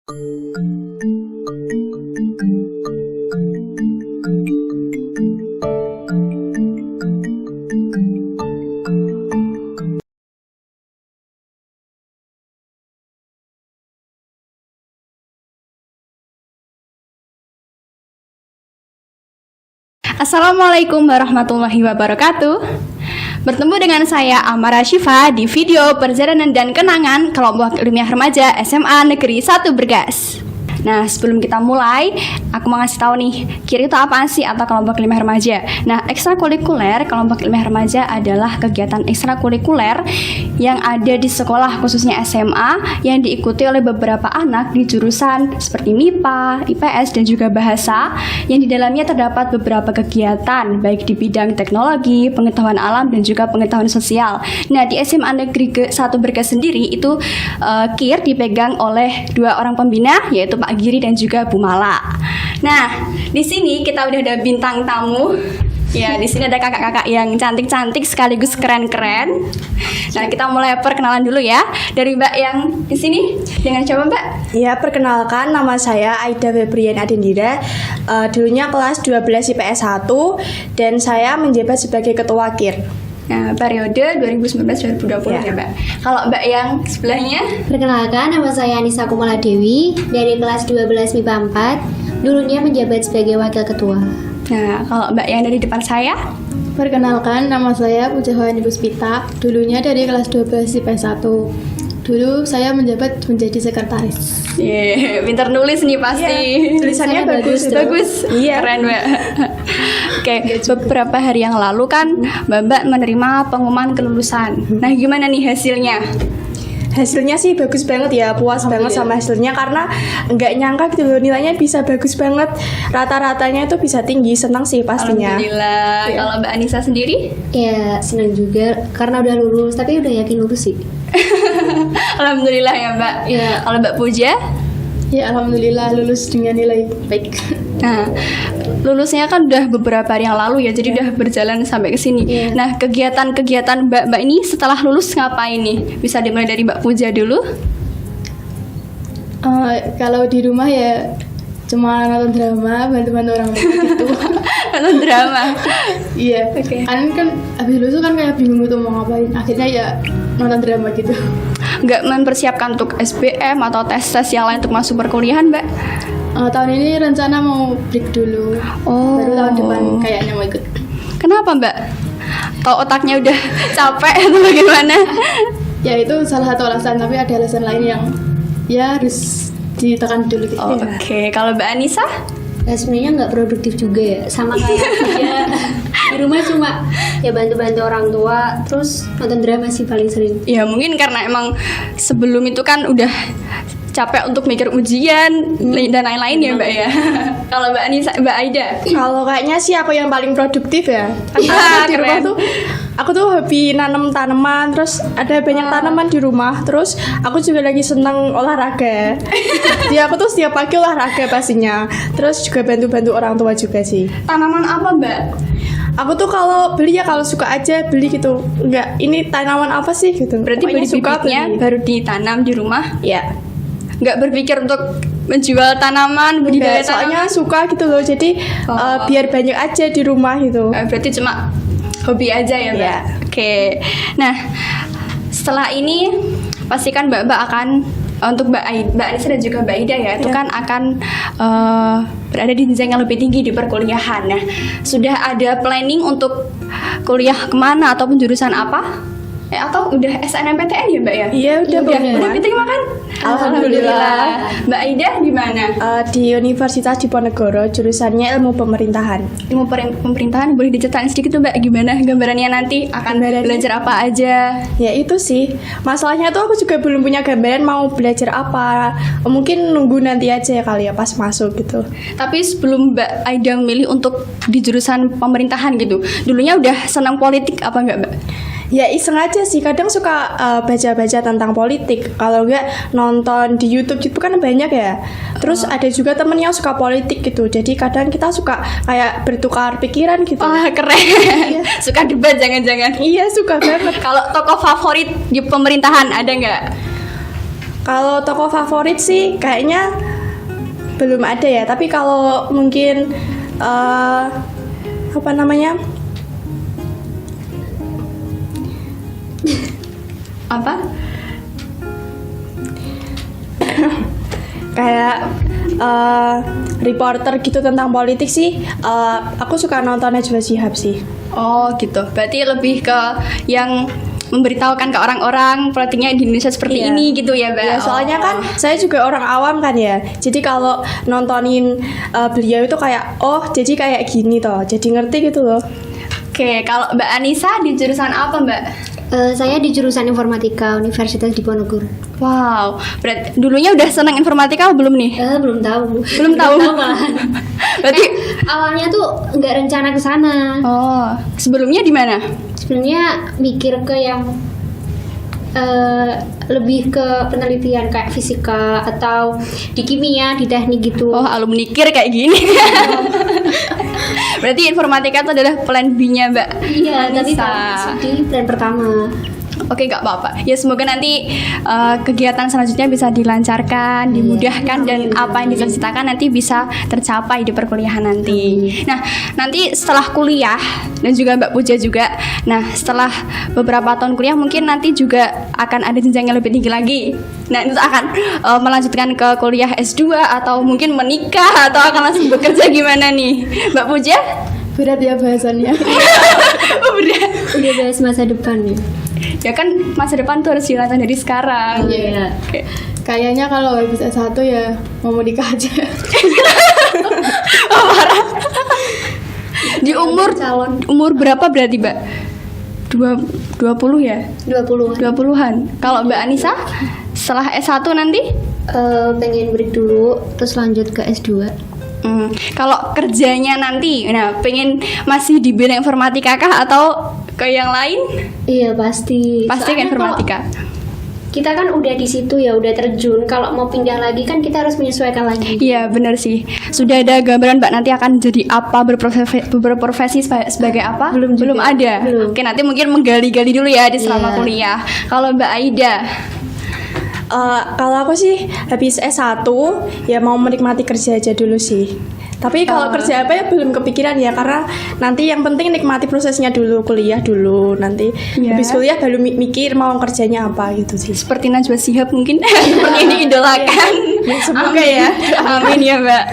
Assalamualaikum warahmatullahi wabarakatuh. Bertemu dengan saya Amara Syifa di video Perjalanan dan Kenangan Kelompok Ilmiah Remaja SMA Negeri 1 Bergas. Nah, sebelum kita mulai, aku mau ngasih tahu nih, KIR itu apaan sih atau kelompok ilmiah remaja. Nah, ekstrakurikuler kelompok ilmiah remaja adalah kegiatan ekstrakurikuler yang ada di sekolah khususnya SMA yang diikuti oleh beberapa anak di jurusan seperti MIPA, IPS, dan juga bahasa yang di dalamnya terdapat beberapa kegiatan baik di bidang teknologi, pengetahuan alam, dan juga pengetahuan sosial. Nah, di SMA Negeri 1 Bergas sendiri itu KIR dipegang oleh dua orang pembina, yaitu Pak Giri dan juga Bu Mala. Nah, di sini kita udah ada bintang tamu. Ya, di sini ada kakak-kakak yang cantik-cantik sekaligus keren-keren. Nah, kita mulai perkenalan dulu ya. Dari Mbak yang di sini, dengan coba Mbak. Ya, perkenalkan, nama saya Aida Febrian Adindira. Dulunya kelas 12 IPS 1 dan saya menjabat sebagai ketua KIR. Nah, periode 2019-2020 ya Mbak. Kalau Mbak yang sebelahnya, perkenalkan, nama saya Anissa Kumala Dewi dari kelas 12 MIPA 4, dulunya menjabat sebagai wakil ketua. nah kalau Mbak yang dari depan saya, Perkenalkan, nama saya Pujahwani Puspita, dulunya dari kelas 12 IPS 1. Dulu saya menjabat menjadi sekretaris. pintar nulis nih pasti. Tulisannya bagus. Iya, keren Mbak. Oke, beberapa hari yang lalu kan Mbak menerima pengumuman kelulusan. Nah, gimana nih hasilnya? Hasilnya sih bagus banget ya, puas banget sama hasilnya karena nggak nyangka gitu loh, nilainya bisa bagus banget, rata-ratanya itu bisa tinggi, senang sih pastinya. Alhamdulillah. Ya. Kalau Mbak Anissa sendiri? Ya, senang juga karena udah lulus, tapi udah yakin lulus sih. Alhamdulillah ya Mbak. Ya. Kalau Mbak Puja? Ya, alhamdulillah lulus dengan nilai baik. Nah, lulusnya kan udah beberapa hari yang lalu ya, jadi udah berjalan sampai ke sini. Iya. Nah, kegiatan-kegiatan Mbak ini setelah lulus ngapain nih? Bisa dimulai dari Mbak Puja dulu. Kalau di rumah ya cuma nonton drama, bantu-bantu orang tua gitu. Nonton drama. Iya. Oke. Kan habis lulus kan kayak bingung gitu mau ngapain. Akhirnya ya nonton drama gitu. Nggak mempersiapkan untuk SBM atau tes-tes yang lain untuk masuk perkuliahan, Mbak? Tahun ini rencana mau break dulu. Oh. Baru tahun depan kayaknya mau ikut. Kenapa, Mbak? Kalau otaknya udah capek atau bagaimana? Ya itu salah satu alasan, tapi ada alasan lain yang ya harus ditekan dulu gitu. Oh, Oke. Kalau Mbak Anissa? Ya, sebenarnya nggak produktif juga ya, sama kayak dia di rumah cuma ya bantu-bantu orang tua, terus nonton drama sih paling sering. Ya mungkin karena emang sebelum itu kan udah capek untuk mikir ujian dan lain-lain ya Mbak ya. Kalau Mbak Anissa, Mbak Aida? Kalau kayaknya sih aku yang paling produktif ya. Ah, Di rumah keren. tuh aku tuh hobi nanam tanaman, terus ada banyak tanaman di rumah. Terus aku juga lagi senang olahraga. Jadi aku tuh setiap pagi olahraga pastinya. Terus juga bantu-bantu orang tua juga sih. Tanaman apa Mbak? Aku tuh kalau beli ya kalau suka aja beli gitu. Enggak, ini tanaman apa sih gitu. Berarti Pokoknya beli bibitnya beli. baru ditanam di rumah? Ya. Nggak berpikir untuk menjual tanaman, budidaya Enggak, soalnya tanaman? suka gitu loh. Jadi biar banyak aja di rumah gitu. Berarti cuma hobi aja ya Mbak? Iya. Oke. Nah, setelah ini pastikan Mbak akan untuk Mbak Anissa dan juga Mbak Ida ya, itu kan akan berada di jenjang yang lebih tinggi di perkuliahan. Nah, sudah ada planning untuk kuliah kemana ataupun jurusan apa? Atau udah SNMPTN ya Mbak ya? Iya, udah pengumuman. diterima kan? Alhamdulillah. Mbak Ida di mana? Di Universitas Diponegoro, jurusannya ilmu pemerintahan. Ilmu pemerintahan, boleh diceritain sedikit tuh Mbak, gimana gambarannya nanti akan belajar apa aja? Ya itu sih, masalahnya tuh aku juga belum punya gambaran mau belajar apa. Mungkin nunggu nanti aja ya kali ya pas masuk gitu. Tapi sebelum Mbak Aida milih untuk di jurusan pemerintahan gitu, dulunya udah senang politik apa enggak Mbak? Ya iseng aja sih, kadang suka baca-baca tentang politik. Kalau enggak nonton di YouTube itu kan banyak ya. Terus ada juga temen yang suka politik gitu. Jadi kadang kita suka kayak bertukar pikiran gitu. Wah keren. Suka debat jangan-jangan. Iya suka banget. Kalau tokoh favorit di pemerintahan ada nggak? Kalau tokoh favorit sih kayaknya belum ada ya. Tapi kalau mungkin apa namanya? Apa? Kayak reporter gitu tentang politik sih. Aku suka nonton Najwa Shihab sih. Oh gitu. Berarti lebih ke yang memberitahukan ke orang-orang politiknya di Indonesia seperti Iya. ini gitu ya, Mbak. Ya, soalnya Oh. kan saya juga orang awam kan ya. Jadi kalau nontonin beliau itu kayak jadi kayak gini toh. Jadi ngerti gitu loh. Oke, kalau Mbak Anissa di jurusan apa, Mbak? Saya di jurusan informatika Universitas Diponegoro. Wow, berarti dulunya udah senang informatika belum nih? Belum tahu. Belum tahu. malahan. Berarti Awalnya tuh nggak rencana ke sana. oh, sebelumnya di mana? Sebenarnya mikir ke yang lebih ke penelitian kayak fisika atau di kimia, di teknik gitu. Oh, alumni KIR kayak gini. Berarti informatika itu adalah plan B-nya, Mbak. Iya, tapi Anissa. di plan pertama. Oke, nggak apa-apa. Ya semoga nanti kegiatan selanjutnya bisa dilancarkan, dimudahkan, dan apa yang dicita-citakan nanti bisa tercapai di perkuliahan nanti. Nah, nanti setelah kuliah dan juga Mbak Puja juga. Nah, setelah beberapa tahun kuliah mungkin nanti juga akan ada jenjang yang lebih tinggi lagi. Nah, itu akan melanjutkan ke kuliah S2 atau mungkin menikah atau akan langsung bekerja gimana nih, Mbak Puja? Berat ya bahasannya. Berat. Udah bahas masa depan ya. Ya kan masa depan tuh harus dilakukan dari sekarang. Iya. Oke. Kayaknya kalau habis S1 ya mau menikah aja. Di umur berapa berarti, Mbak? 20 ya? 20-an. 20-an. Kalau Mbak Anissa setelah S1 nanti? Pengen break dulu terus lanjut ke S2. Kalau kerjanya nanti, nah pengen masih di bidang informatika kah atau ke yang lain? Iya, pasti. Pasti ke Soalnya informatika. kalau kita kan udah di situ ya, udah terjun. Kalau mau pindah lagi kan kita harus menyesuaikan lagi. Iya benar sih. Sudah ada gambaran Mbak nanti akan jadi apa, berprofesi sebagai apa? Belum ada. Belum. Oke, nanti mungkin menggali-gali dulu ya di selama Iya. kuliah. Kalau Mbak Aida, Kalau aku sih habis S1 ya mau menikmati kerja aja dulu sih. Tapi kalau kerja apa ya belum kepikiran ya, karena nanti yang penting nikmati prosesnya dulu, kuliah dulu, nanti Iya. habis kuliah baru mikir mau kerjanya apa gitu sih. seperti Najwa Shihab mungkin seperti yang diidolakan. Semoga ya. Amin ya, Mbak.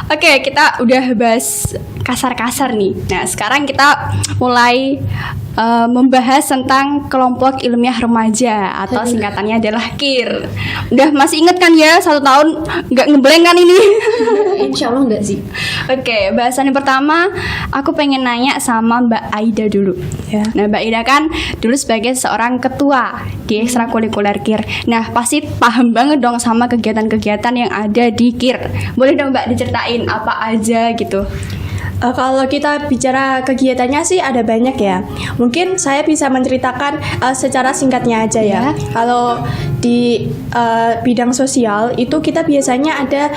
Oke, kita udah bahas kasar-kasar nih. Nah, sekarang kita mulai membahas tentang kelompok ilmiah remaja atau singkatannya adalah KIR. Udah masih inget kan ya, 1 tahun nggak ngeblank kan ini? Insya Allah enggak sih. Oke, bahasan yang pertama aku pengen nanya sama Mbak Aida dulu. Ya. Nah, Mbak Aida kan dulu sebagai seorang ketua di ekstrakurikuler KIR. Nah, pasti paham banget dong sama kegiatan-kegiatan yang ada di KIR. Boleh dong Mbak diceritain apa aja gitu? Kalau kita bicara kegiatannya sih ada banyak ya. Mungkin saya bisa menceritakan secara singkatnya aja ya. Kalau di bidang sosial itu kita biasanya ada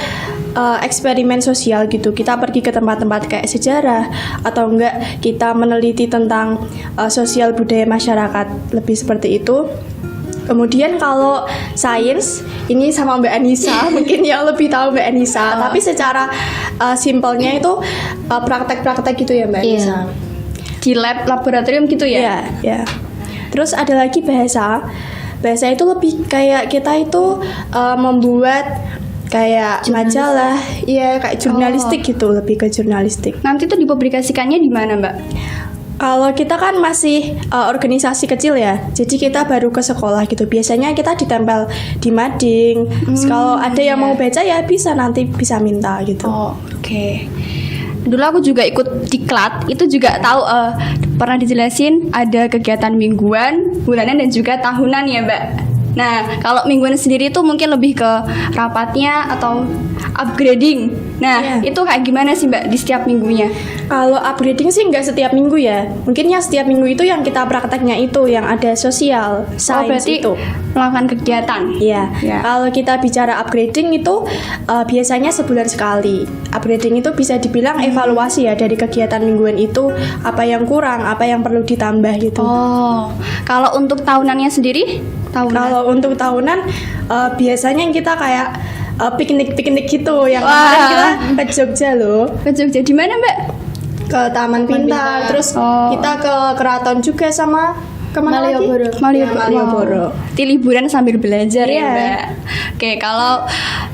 eksperimen sosial gitu. Kita pergi ke tempat-tempat kayak sejarah atau enggak kita meneliti tentang sosial budaya masyarakat, lebih seperti itu. Kemudian kalau sains ini sama Mbak Anissa mungkin yang lebih tahu Mbak Anissa. Tapi secara simpelnya itu praktek-praktek gitu ya Mbak Iya. Anissa. Di laboratorium gitu ya? Iya, ya. Terus ada lagi bahasa. Bahasa itu lebih kayak kita itu membuat kayak majalah, iya kayak jurnalistik gitu, lebih ke jurnalistik. Nanti tuh dipublikasikannya di mana, Mbak? Kalau kita kan masih organisasi kecil ya, jadi kita baru ke sekolah gitu. Biasanya kita ditempel di mading. Terus kalau ada yang mau baca ya bisa, nanti bisa minta gitu. Oh, oke. Dulu aku juga ikut diklat, itu juga tahu pernah dijelasin ada kegiatan mingguan, bulanan dan juga tahunan ya, Mbak. Nah, kalau mingguan sendiri tuh mungkin lebih ke rapatnya atau upgrading. Nah, itu kayak gimana sih Mbak di setiap minggunya? Kalau upgrading sih nggak setiap minggu ya. Mungkin yang setiap minggu itu yang kita prakteknya itu yang ada sosial, Oh, sains berarti itu. melakukan kegiatan. Iya. Ya. Kalau kita bicara upgrading itu biasanya sebulan sekali. Upgrading itu bisa dibilang evaluasi ya dari kegiatan mingguan itu, apa yang kurang, apa yang perlu ditambah gitu. Oh, kalau untuk tahunannya sendiri? tahunan. Kalau untuk tahunan biasanya kita kayak piknik-piknik gitu. Yang Wah. kemarin kita ke Jogja loh, Ke Jogja di mana, Mbak? ke Taman Pintar. Terus Oh. kita ke keraton juga sama kemana Malioboro. lagi? Malioboro. Ya, Malioboro. Wow. Liburan sambil belajar ya, Iya. Mbak. Oke, kalau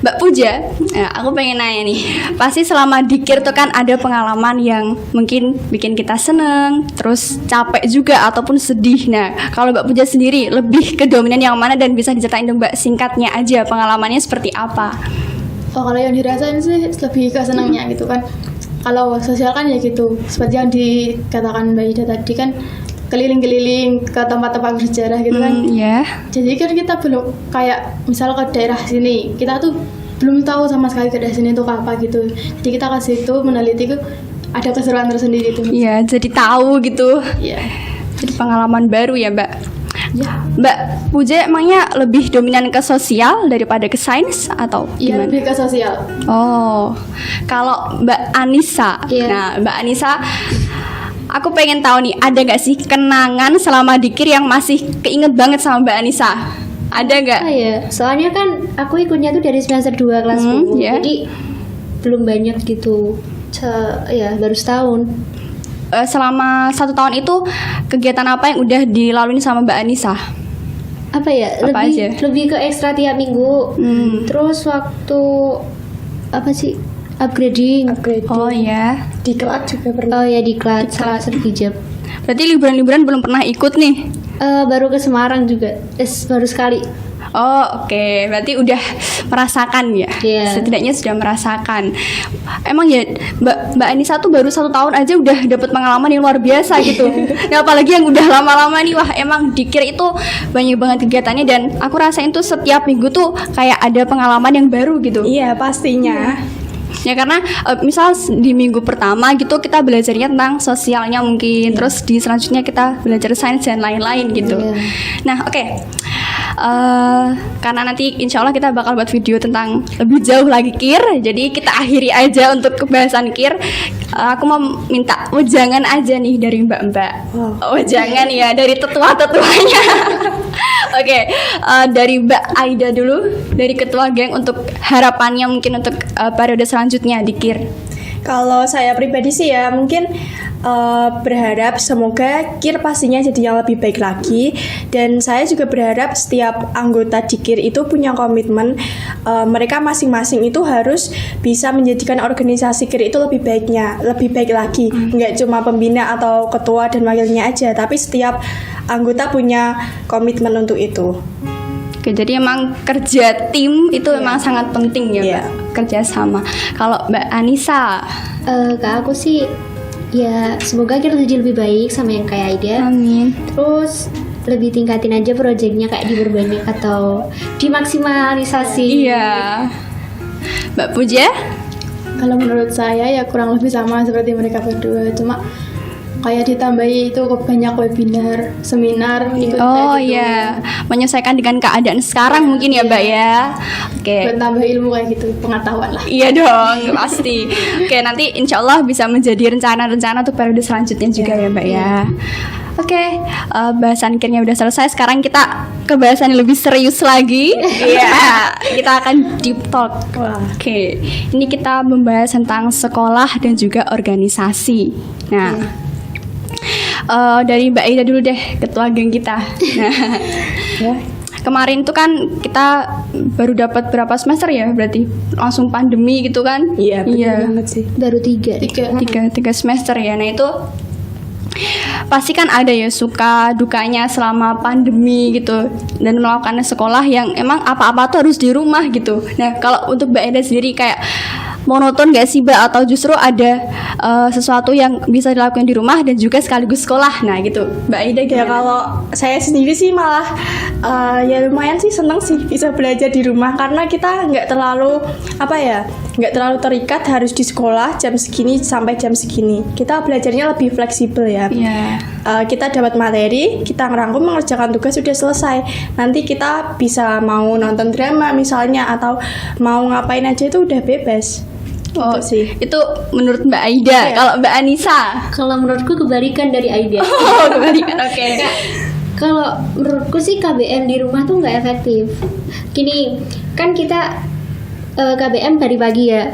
Mbak Puja, aku pengen nanya nih. Pasti selama di KIR tuh kan ada pengalaman yang mungkin bikin kita seneng, terus capek juga ataupun sedih. Nah, kalau Mbak Puja sendiri lebih ke dominan yang mana dan bisa diceritain dong Mbak singkatnya aja pengalamannya seperti apa? Oh, kalau yang dirasain sih lebih ke senangnya gitu kan. Kalau sosial kan ya gitu, seperti yang dikatakan Mbak Ida tadi kan, keliling-keliling ke tempat-tempat bersejarah gitu kan. Ya. Jadi kan kita belum kayak misal ke daerah sini, kita tuh belum tahu sama sekali ke daerah sini itu apa gitu. Jadi kita ke situ meneliti itu ada keseruan tersendiri tuh. Iya, jadi tahu gitu. Iya. Jadi pengalaman baru ya, Mbak. Ya. Mbak Puja emangnya lebih dominan ke sosial daripada ke sains atau Iya, gimana? lebih ke sosial. Oh, kalau Mbak Anissa, Iya. nah Mbak Anissa, aku pengen tahu nih, ada gak sih kenangan selama di KIR yang masih keinget banget sama Mbak Anissa? Ada gak? Ah ya, soalnya kan aku ikutnya tuh dari semester 2 kelas 10. ya. Jadi belum banyak gitu. Ya, baru setahun. Selama 1 tahun itu kegiatan apa yang udah dilalui sama Mbak Anissa? Apa ya? Apa lebih aja? lebih ke ekstra tiap minggu. Terus waktu apa sih? Upgrading. Oh ya, Diklat juga pernah. Oh ya, di kelas salah sergijab. berarti liburan-liburan belum pernah ikut nih? Baru ke Semarang juga. Baru sekali. Oh oke, berarti udah merasakan ya? Iya. Setidaknya sudah merasakan. Emang ya Mbak Anissa tuh baru 1 tahun aja udah dapat pengalaman yang luar biasa gitu. Nah, apalagi yang udah lama-lama nih, wah emang di KIR itu banyak banget kegiatannya dan aku rasain tuh setiap minggu tuh kayak ada pengalaman yang baru gitu. Iya pastinya. Ya karena misal di minggu pertama gitu kita belajarnya tentang sosialnya mungkin, terus di selanjutnya kita belajar sains dan lain-lain gitu. Iya. Nah oke. Karena nanti insya Allah kita bakal buat video tentang lebih jauh lagi KIR, jadi kita akhiri aja untuk pembahasan KIR. Aku mau minta wejangan aja nih dari mbak-mbak. Wejangan ya dari tetua-tetuanya. Oke, dari Mbak Aida dulu, dari ketua geng, untuk harapannya mungkin untuk periode selanjutnya di KIR. Kalau saya pribadi sih ya mungkin berharap semoga KIR pastinya jadi yang lebih baik lagi, dan saya juga berharap setiap anggota di KIR itu punya komitmen mereka masing-masing itu harus bisa menjadikan organisasi KIR itu lebih baik lagi, nggak cuma pembina atau ketua dan wakilnya aja, tapi setiap anggota punya komitmen untuk itu. Oke, jadi emang kerja tim itu memang sangat penting ya, Iya. Mbak. Kerja sama. Kalau Mbak Anissa, Ke aku sih ya semoga kita jadi lebih baik sama yang kayak Aida. amin. Terus lebih tingkatin aja proyeknya kayak diperbanyak atau dimaksimalisasi. Iya. Mbak Puja? Kalau menurut saya ya kurang lebih sama seperti mereka berdua, cuma kayak ditambahi itu banyak webinar, seminar gitu. Oh kayak gitu. iya, menyesuaikan dengan keadaan sekarang mungkin ya Mbak ya. Oke. Buat tambah ilmu kayak gitu, pengetahuan lah. Iya dong, pasti. Oke, nanti insya Allah bisa menjadi rencana-rencana untuk periode selanjutnya juga ya Mbak ya. Oke, bahasan KIR-nya udah selesai. Sekarang kita ke bahasan yang lebih serius lagi. Iya, kita akan deep talk. Oke, ini kita membahas tentang sekolah dan juga organisasi. Nah, dari Mbak Aida dulu deh, ketua geng kita. Nah, kemarin tuh kan kita baru dapat berapa semester ya, berarti langsung pandemi gitu kan? Iya, benar banget sih. Baru 3. tiga semester ya. Nah itu pasti kan ada ya suka dukanya selama pandemi gitu, dan melakukan sekolah yang emang apa-apa tuh harus di rumah gitu. Nah kalau untuk Mbak Eda sendiri kayak monoton gak sih Mbak, atau justru ada sesuatu yang bisa dilakukan di rumah dan juga sekaligus sekolah? Nah gitu Mbak Ida Ya gimana? kalau saya sendiri sih malah ya lumayan sih seneng sih bisa belajar di rumah, karena kita nggak terlalu terikat harus di sekolah jam segini sampai jam segini. Kita belajarnya lebih fleksibel ya. Iya. Kita dapat materi, kita ngerangkum, mengerjakan tugas, sudah selesai. Nanti kita bisa mau nonton drama misalnya atau mau ngapain aja itu udah bebas. Oh Gitu sih. itu menurut Mbak Aida. Iya. Kalau Mbak Anissa? Kalau menurutku kebalikan dari Aida. Oh kebalikan. Oke. Kalau menurutku sih KBM di rumah tuh nggak efektif. Gini, kan kita KBM dari pagi ya,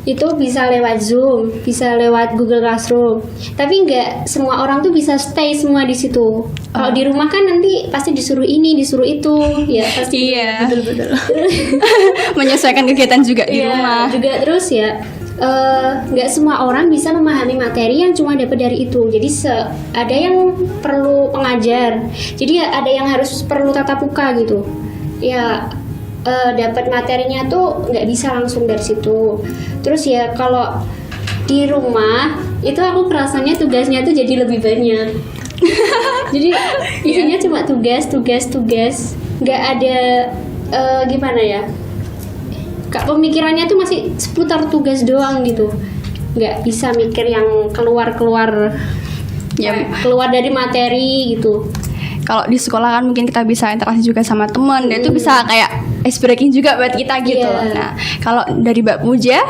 itu bisa lewat Zoom, bisa lewat Google Classroom. Tapi nggak semua orang tuh bisa stay semua di situ. Kalau di rumah kan nanti pasti disuruh ini, disuruh itu, ya pasti. Iya. Betul. Menyesuaikan kegiatan juga di Iya, rumah. juga terus ya. Nggak semua orang bisa memahami materi yang cuma dapat dari itu. Jadi ada yang perlu pengajar. Jadi ada yang harus perlu tatap muka gitu. Ya. Dapat materinya tuh nggak bisa langsung dari situ. Terus ya kalau di rumah itu aku kerasanya tugasnya tuh jadi lebih banyak. Jadi isinya cuma tugas. Nggak ada gimana ya? Pemikirannya tuh masih seputar tugas doang gitu. Nggak bisa mikir yang keluar Ya. keluar dari materi gitu. Kalau di sekolah kan mungkin kita bisa interaksi juga sama teman, dan itu bisa kayak ice breaking juga buat kita gitu. Iya. Nah, kalau dari Mbak Puja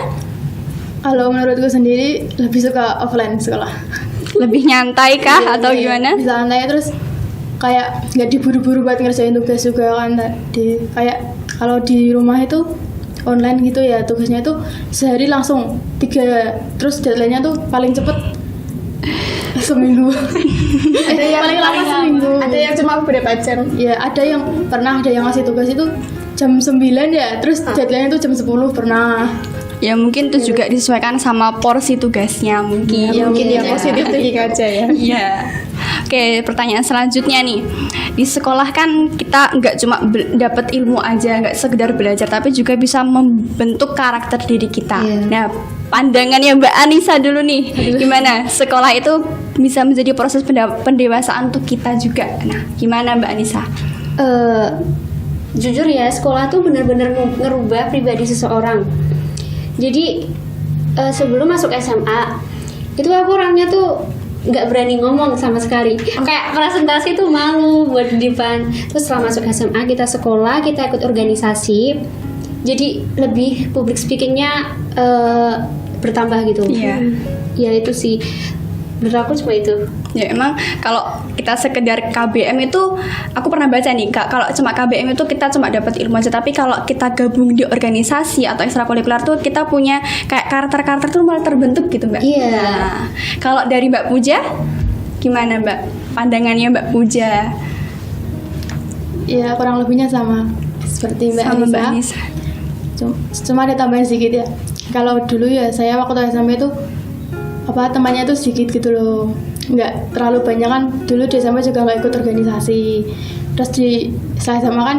Kalau menurutku sendiri lebih suka offline sekolah. lebih nyantai kah atau gimana? Bisa santai, terus kayak nggak diburu-buru buat ngerjain tugas juga kan tadi. Kayak kalau di rumah itu online gitu ya, tugasnya itu sehari langsung 3, terus deadline-nya tuh paling cepet seminggu. Ada yang paling lama seminggu. Ada yang cuma beberapa jam. Ya ada yang ngasih tugas itu jam 9 ya, terus deadline itu jam 10 pernah. Ya mungkin itu juga disesuaikan sama porsi tugasnya mungkin. Ya mungkin yang positif thinking aja ya. Iya. Oke, pertanyaan selanjutnya nih. Di sekolah kan kita nggak cuma dapat ilmu aja, nggak sekedar belajar, tapi juga bisa membentuk karakter diri kita. Iya. Nah, pandangannya Mbak Anissa dulu nih, gimana sekolah itu bisa menjadi proses pendewasaan untuk kita juga. Nah, gimana Mbak Anissa? Jujur ya, sekolah tuh benar-benar ngerubah pribadi seseorang. Jadi sebelum masuk SMA itu aku orangnya tuh nggak berani ngomong sama sekali, kayak presentasi tuh malu buat di depan. Terus setelah masuk SMA kita sekolah, kita ikut organisasi, jadi lebih public speakingnya bertambah gitu. Iya. Ya itu sih, menurut aku cuma itu. Ya emang kalau kita sekedar KBM itu, aku pernah baca nih, kalau cuma KBM itu kita cuma dapat ilmu aja, tapi kalau kita gabung di organisasi atau ekstrakurikuler tuh kita punya kayak karakter-karakter tuh malah terbentuk gitu Mbak. Iya. Nah, kalau dari Mbak Puja gimana Mbak? Pandangannya Mbak Puja? Ya kurang lebihnya sama seperti Mbak Sama Anissa. Mbak Anissa. Cuma ada tambahan sedikit ya. Kalau dulu ya saya waktu SMP itu temannya itu sedikit gitu loh, nggak terlalu banyak kan. Dulu di SMA juga nggak ikut organisasi, terus setelah SMA kan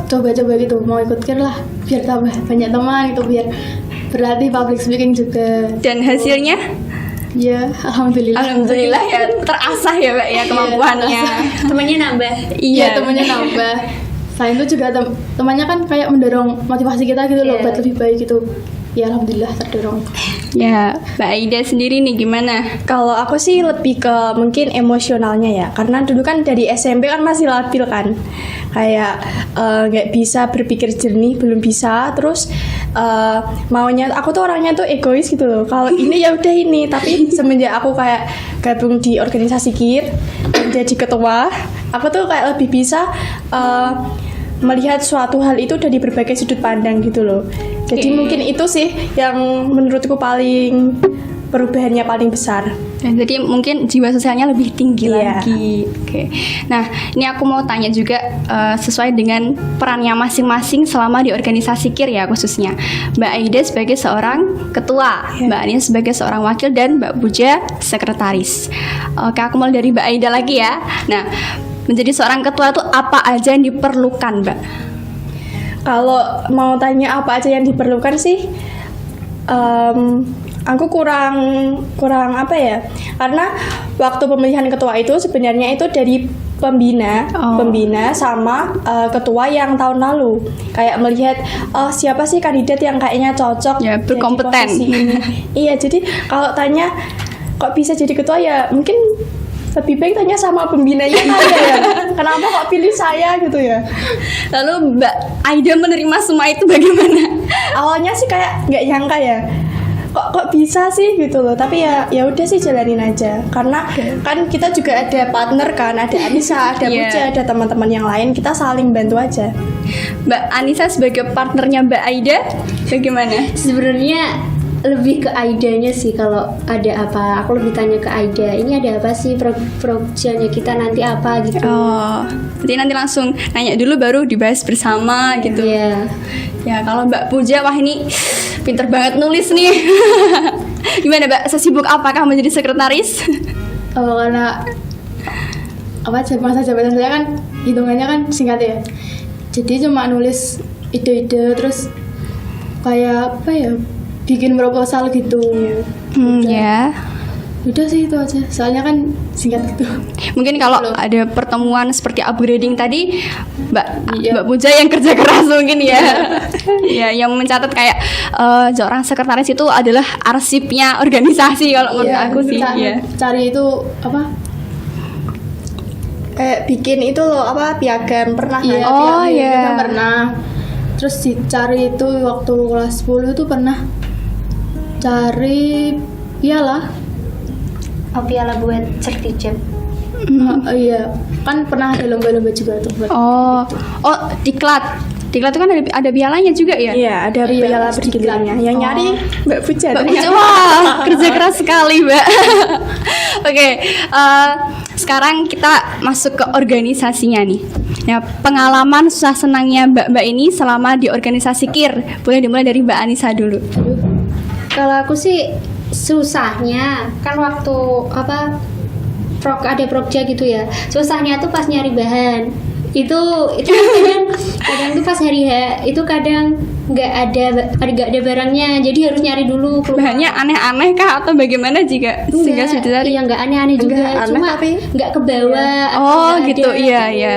coba-coba gitu mau ikut kir lah biar tambah banyak teman gitu, biar berlatih public speaking juga. Dan hasilnya? Ya Alhamdulillah ya, terasah ya Mbak ya kemampuannya. Temannya nambah. Iya, temannya nambah. Selain itu juga temannya kan kayak mendorong motivasi kita gitu loh, Iya. buat lebih baik gitu. Ya alhamdulillah terdorong. Ya, Mbak Aida sendiri nih gimana? Kalau aku sih lebih ke mungkin emosionalnya ya, karena dulu kan dari SMP kan masih labil kan, kayak nggak bisa berpikir jernih, belum bisa. Terus maunya aku tuh orangnya tuh egois gitu loh. Kalau ini ya udah ini, tapi semenjak aku kayak gabung di organisasi KIR dan jadi ketua, aku tuh kayak lebih bisa melihat suatu hal itu dari berbagai sudut pandang gitu loh. Jadi mungkin itu sih yang menurutku paling perubahannya paling besar. Dan jadi mungkin jiwa sosialnya lebih tinggi Iya. lagi. Oke. Nah, ini aku mau tanya juga sesuai dengan perannya masing-masing selama di organisasi KIR ya khususnya. Mbak Aida sebagai seorang ketua, Mbak Ania sebagai seorang wakil, dan Mbak Puja sekretaris. Oke, aku mulai dari Mbak Aida lagi ya. Nah, menjadi seorang ketua itu apa aja yang diperlukan, Mbak? Kalau mau tanya apa aja yang diperlukan sih, aku kurang apa ya? Karena waktu pemilihan ketua itu sebenarnya itu dari pembina sama ketua yang tahun lalu, kayak melihat siapa sih kandidat yang kayaknya cocok, Ya, jadi berkompeten. posisi ini. Iya, jadi kalau tanya kok bisa jadi ketua ya mungkin lebih baik tanya sama pembinanya kali ya. Kenapa kok pilih saya gitu ya? Lalu Mbak Aida menerima semua itu bagaimana? Awalnya sih kayak nggak nyangka ya. kok bisa sih gitu loh. Tapi ya udah sih jalanin aja. Karena kan kita juga ada partner kan, ada Anissa, ada Iya. Puja, ada teman-teman yang lain, kita saling bantu aja. Mbak Anissa sebagai partnernya Mbak Aida bagaimana? Sebenarnya lebih ke Aidanya sih, kalau ada apa aku lebih tanya ke Aida, ini ada apa sih proyeknya kita nanti apa gitu. Oh, jadi nanti langsung nanya dulu baru dibahas bersama gitu. Iya. Ya kalau Mbak Puja, wah ini pinter banget nulis nih. Gimana Mbak, sesibuk apakah menjadi sekretaris? Karena masa jabatan saya kan hitungannya kan singkat ya, jadi cuma nulis ide-ide terus kayak apa ya, bikin proposal gitu. Ya. Udah sih itu aja, soalnya kan singkat gitu. Mungkin kalau ada pertemuan seperti upgrading tadi, Iya. Mbak Puja yang kerja keras mungkin ya. Ya, yang mencatat kayak seorang sekretaris itu adalah arsipnya organisasi kalau menurut aku sih. Iya. Cari itu apa? Kayak bikin itu loh apa, piagam pernah kan? Iya, Oh, piagam iya. itu kan pernah. Terus dicari itu waktu kelas 10 itu pernah cari piala. Oh, piala buat certificate. Iya, kan pernah ada lomba-lomba juga tuh buat. Oh, diklat. Diklat itu kan ada pialanya juga ya? Iya, ada Iya, piala sedikit. bergilirnya. Yang nyari Mbak Puja. Mbak ternyata. Puja, wah, kerja keras sekali Mbak. Oke, sekarang kita masuk ke organisasinya nih. Nah, pengalaman susah senangnya Mbak ini selama di organisasi KIR. Boleh dimulai dari Mbak Anissa dulu. Kalau aku sih susahnya kan waktu apa ada prokja gitu ya. Susahnya tuh pas nyari bahan. Itu kadang tuh pas hari H itu kadang nggak ada barangnya, jadi harus nyari dulu keluar. Bahannya aneh-aneh kah atau bagaimana jika sehingga sudah dicari? Iya, nggak aneh-aneh juga, Nggak aneh, cuma tapi nggak kebawa. atau Oh nggak gitu, ada iya gitu. iya.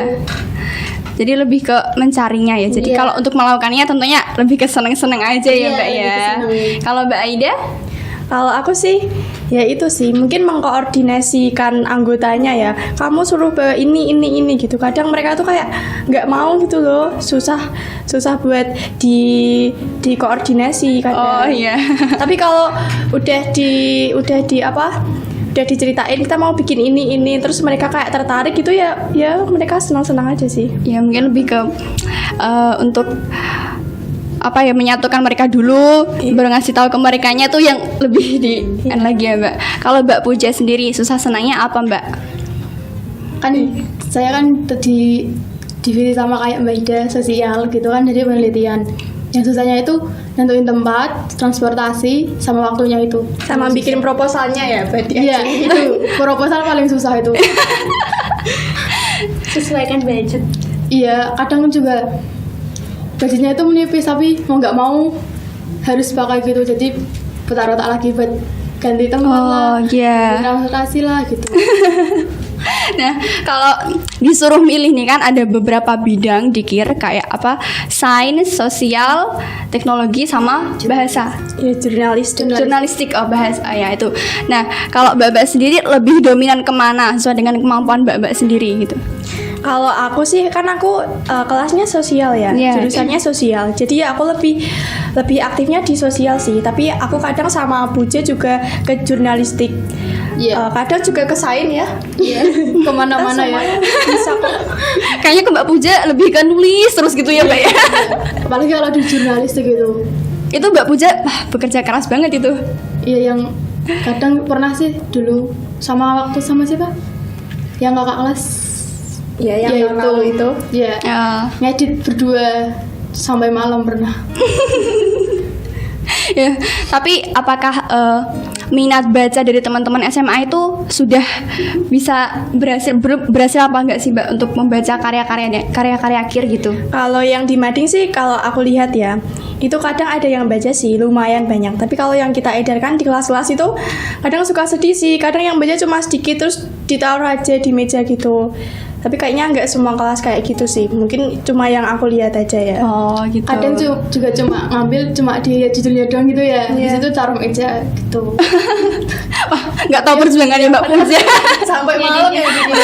Jadi lebih ke mencarinya ya. Jadi Iya. kalau untuk melakukannya tentunya lebih ke seneng-seneng aja ya Iya, Mbak lebih ya. ke seneng. Kalau Mbak Aida? Kalau aku sih ya itu sih mungkin mengkoordinasikan anggotanya ya. Kamu suruh bawa ini gitu. Kadang mereka tuh kayak nggak mau gitu loh. Susah buat dikoordinasi kadang. Oh iya. Tapi kalau udah diceritain kita mau bikin ini terus mereka kayak tertarik gitu ya mereka senang-senang aja sih. Ya mungkin lebih ke untuk apa ya, menyatukan mereka dulu, baru ngasih tahu ke merekanya tuh yang lebih lagi ya Mbak. Kalau Mbak Puja sendiri susah senangnya apa Mbak? Kan saya kan di divisi sama kayak Mbak Ida, sosial gitu kan, jadi penelitian. Yang susahnya itu nentuin tempat, transportasi, sama waktunya itu. Sama bikin proposalnya ya, berarti. Iya, itu proposal paling susah itu. Sesuaikan budget. Iya, kadang juga budgetnya itu menipis, tapi mau nggak mau harus pakai gitu. Jadi putar otak lagi buat ganti tempat lah, iya. transportasi lah gitu. Nah, kalau disuruh milih nih kan ada beberapa bidang di KIR kayak apa? Sains, sosial, teknologi sama bahasa. Ya Jurnalistik, bahasa ya itu. Nah, kalau Mbak sendiri lebih dominan kemana sesuai dengan kemampuan Mbak sendiri gitu? Kalau aku sih kan aku kelasnya sosial ya, Iya. jurusannya sosial. Jadi ya aku lebih aktifnya di sosial sih. Tapi aku kadang sama Puja juga ke jurnalistik. Iya. Kadang juga ke sains ya. Iya, kemana-mana ya. Bisa kok. Kayaknya ke Mbak Puja lebih ke nulis terus gitu ya Mbak ya. Apalagi kalau di jurnalistik gitu. Itu Mbak Puja bekerja keras banget itu. Iya, yang kadang pernah sih dulu sama siapa? Yang kakak kelas. Ya yang Ya, lalu itu. Iya. Ya. Ngedit berdua sampai malam pernah. Ya, tapi apakah minat baca dari teman-teman SMA itu sudah bisa berhasil apa enggak sih Mbak untuk membaca karya-karya akhir gitu? Kalau yang di Mading sih kalau aku lihat ya, itu kadang ada yang baca sih lumayan banyak. Tapi kalau yang kita edarkan di kelas-kelas itu kadang suka sedih sih. Kadang yang baca cuma sedikit terus ditaruh aja di meja gitu. Tapi kayaknya nggak semua kelas kayak gitu sih. Mungkin cuma yang aku lihat aja ya. Oh gitu. Kadang juga cuma ngambil cuma di judulnya doang gitu ya. Di Iya. situ taruh meja gitu. Wah, nggak tahu perjuangannya Mbak Puja. Sampai malam ya gini.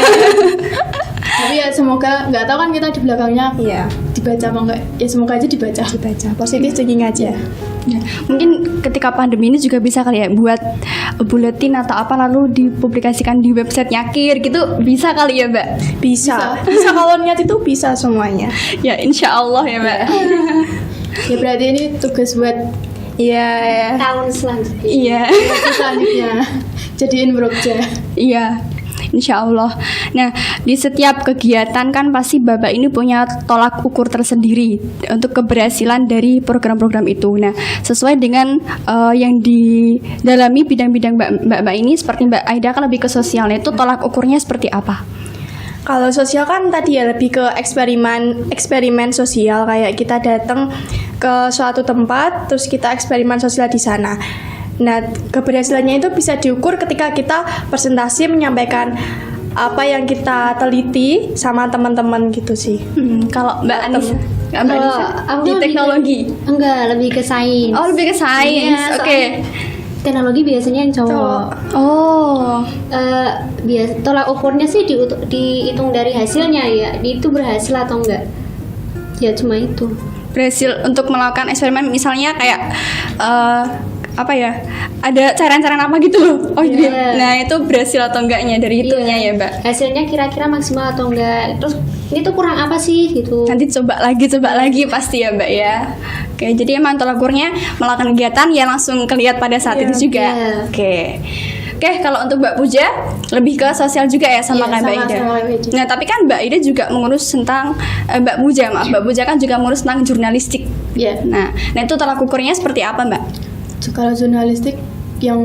Tapi ya semoga, nggak tahu kan kita di belakangnya Iya, dibaca apa enggak. Ya semoga aja dibaca. positif thinking aja. Ya, mungkin ketika pandemi ini juga bisa kali ya buat buletin atau apa lalu dipublikasikan di websitenya KIR gitu, bisa kali ya Mbak? Bisa kalau niat itu bisa semuanya. Ya insya Allah ya Mbak. Ya berarti ini tugas buat Iya, Tahun selanjutnya. Iya. selanjutnya. Jadiin project. Iya, insya Allah. Nah, di setiap kegiatan kan pasti Bapak ini punya tolak ukur tersendiri untuk keberhasilan dari program-program itu. Nah, sesuai dengan yang didalami bidang-bidang Mbak ini, seperti Mbak Aida kan lebih ke sosialnya, itu tolak ukurnya seperti apa? kalau sosial kan tadi ya lebih ke eksperimen sosial, kayak kita datang ke suatu tempat terus kita eksperimen sosial di sana. Nah, keberhasilannya itu bisa diukur ketika kita presentasi menyampaikan apa yang kita teliti sama teman-teman gitu sih. Kalau Mbak Anissa, Mbak Kalau Anissa aku di lebih teknologi. Enggak, lebih ke sains. Oh, lebih ke sains. Iya, Oke. Teknologi biasanya yang cowok. Oh. Tolak ukurnya sih dihitung dari hasilnya ya. Itu berhasil atau enggak? Ya cuma itu. Berhasil untuk melakukan eksperimen misalnya kayak apa ya, ada cairan-cairan apa gitu loh. Oh Iya. iya. Nah itu berhasil atau enggaknya dari itunya ya Mbak. Hasilnya kira-kira maksimal atau enggak? Terus ini tuh kurang apa sih gitu? Nanti coba lagi pasti ya Mbak ya. Oke, jadi emang tolak ukurnya melakukan kegiatan ya langsung kelihatan pada saat itu juga. Iya. Oke, kalau untuk Mbak Puja lebih ke sosial juga ya sama Iya, kayak Mbak sama Ida. Mbak Ida. Nah tapi kan Mbak Ida juga mengurus tentang Mbak Puja kan juga mengurus tentang jurnalistik. Ya. Nah itu tolak ukurnya seperti apa Mbak? Kalau jurnalistik yang